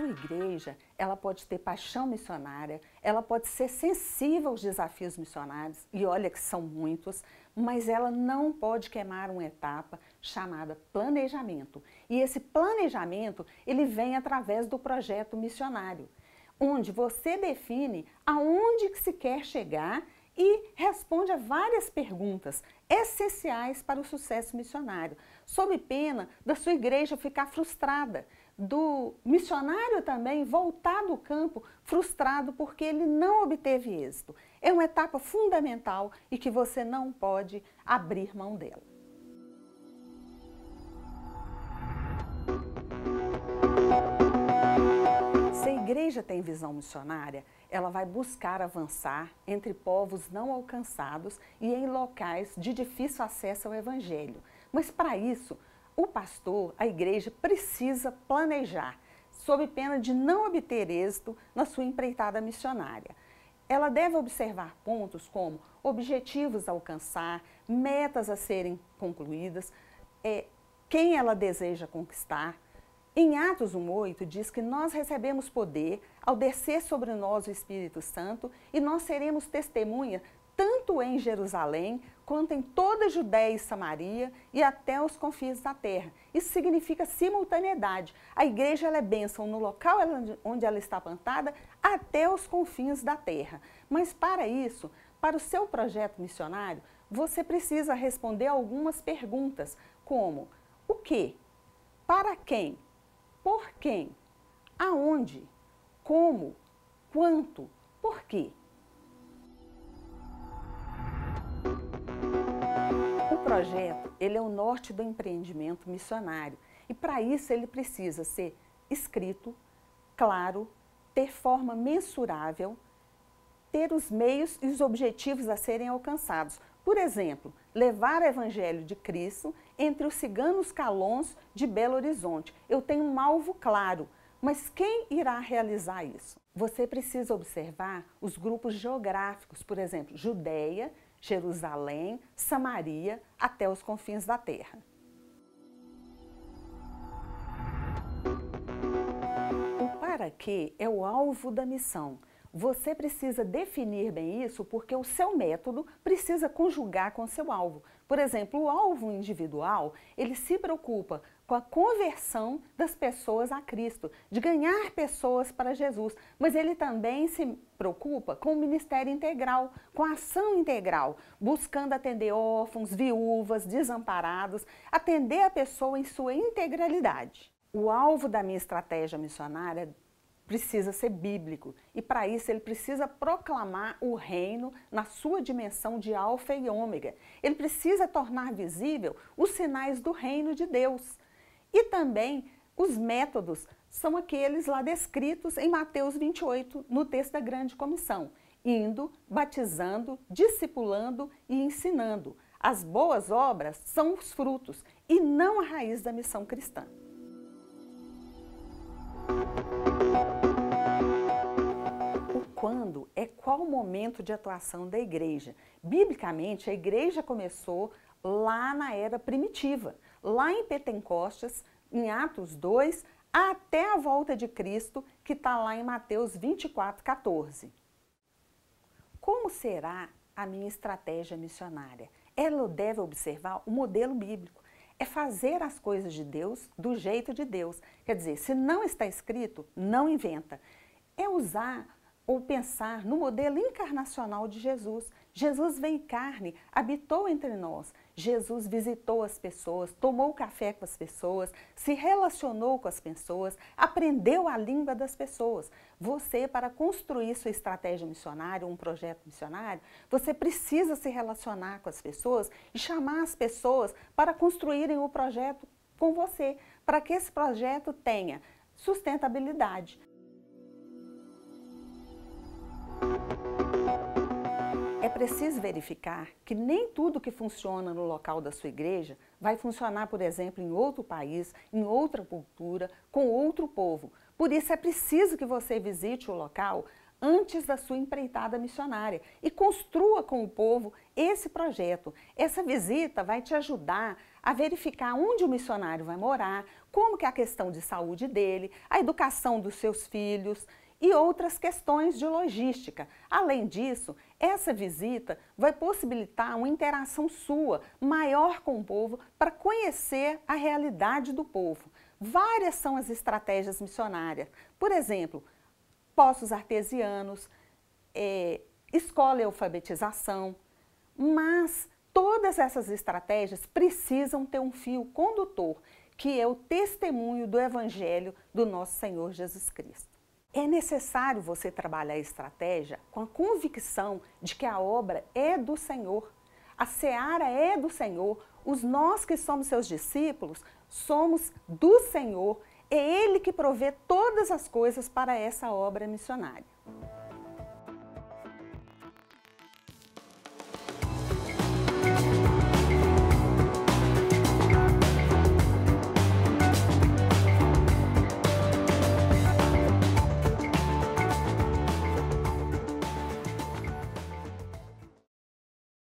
sua igreja, ela pode ter paixão missionária, ela pode ser sensível aos desafios missionários, e olha que são muitos, mas ela não pode queimar uma etapa chamada planejamento. E esse planejamento, ele vem através do projeto missionário, onde você define aonde que se quer chegar e responde a várias perguntas essenciais para o sucesso missionário, sob pena da sua igreja ficar frustrada, do missionário também voltar do campo frustrado porque ele não obteve êxito. É uma etapa fundamental e que você não pode abrir mão dela. Se a igreja tem visão missionária, ela vai buscar avançar entre povos não alcançados e em locais de difícil acesso ao evangelho. Mas para isso, o pastor, a igreja, precisa planejar, sob pena de não obter êxito na sua empreitada missionária. Ela deve observar pontos como objetivos a alcançar, metas a serem concluídas, quem ela deseja conquistar. Em Atos 1:8 diz que nós recebemos poder ao descer sobre nós o Espírito Santo e nós seremos testemunha tanto em Jerusalém quanto em toda a Judéia e Samaria e até os confins da terra. Isso significa simultaneidade. A igreja ela é bênção no local onde ela está plantada até os confins da terra. Mas para isso, para o seu projeto missionário, você precisa responder algumas perguntas como o quê? Para quem? Por quem? Aonde? Como? Quanto? Por quê? O projeto, ele é o norte do empreendimento missionário e para isso ele precisa ser escrito, claro, ter forma mensurável, ter os meios e os objetivos a serem alcançados. Por exemplo, levar o Evangelho de Cristo entre os ciganos calons de Belo Horizonte. Eu tenho um alvo claro, mas quem irá realizar isso? Você precisa observar os grupos geográficos, por exemplo, Judéia, Jerusalém, Samaria, até os confins da terra. O para quê é o alvo da missão. Você precisa definir bem isso porque o seu método precisa conjugar com o seu alvo. Por exemplo, o alvo individual, ele se preocupa com a conversão das pessoas a Cristo, de ganhar pessoas para Jesus, mas ele também se preocupa com o ministério integral, com a ação integral, buscando atender órfãos, viúvas, desamparados, atender a pessoa em sua integralidade. O alvo da minha estratégia missionária precisa ser bíblico e para isso ele precisa proclamar o reino na sua dimensão de alfa e ômega. Ele precisa tornar visível os sinais do reino de Deus. E também os métodos são aqueles lá descritos em Mateus 28, no texto da Grande Comissão. Indo, batizando, discipulando e ensinando. As boas obras são os frutos e não a raiz da missão cristã. Quando é qual o momento de atuação da igreja? Biblicamente, a igreja começou lá na era primitiva, lá em Pentecostes, em Atos 2, até a volta de Cristo, que está lá em Mateus 24:14. Como será a minha estratégia missionária? Ela deve observar o modelo bíblico. É fazer as coisas de Deus do jeito de Deus. Quer dizer, se não está escrito, não inventa. É usar ou pensar no modelo encarnacional de Jesus. Jesus veio em carne, habitou entre nós. Jesus visitou as pessoas, tomou café com as pessoas, se relacionou com as pessoas, aprendeu a língua das pessoas. Você, para construir sua estratégia missionária, um projeto missionário, você precisa se relacionar com as pessoas e chamar as pessoas para construírem o projeto com você, para que esse projeto tenha sustentabilidade. É preciso verificar que nem tudo que funciona no local da sua igreja vai funcionar, por exemplo, em outro país, em outra cultura, com outro povo. Por isso é preciso que você visite o local antes da sua empreitada missionária e construa com o povo esse projeto. Essa visita vai te ajudar a verificar onde o missionário vai morar, como que é a questão de saúde dele, a educação dos seus filhos e outras questões de logística. Além disso, essa visita vai possibilitar uma interação sua maior com o povo para conhecer a realidade do povo. Várias são as estratégias missionárias. Por exemplo, poços artesianos, escola e alfabetização, mas todas essas estratégias precisam ter um fio condutor, que é o testemunho do Evangelho do nosso Senhor Jesus Cristo. É necessário você trabalhar a estratégia com a convicção de que a obra é do Senhor, a seara é do Senhor, nós que somos seus discípulos somos do Senhor, é Ele que provê todas as coisas para essa obra missionária.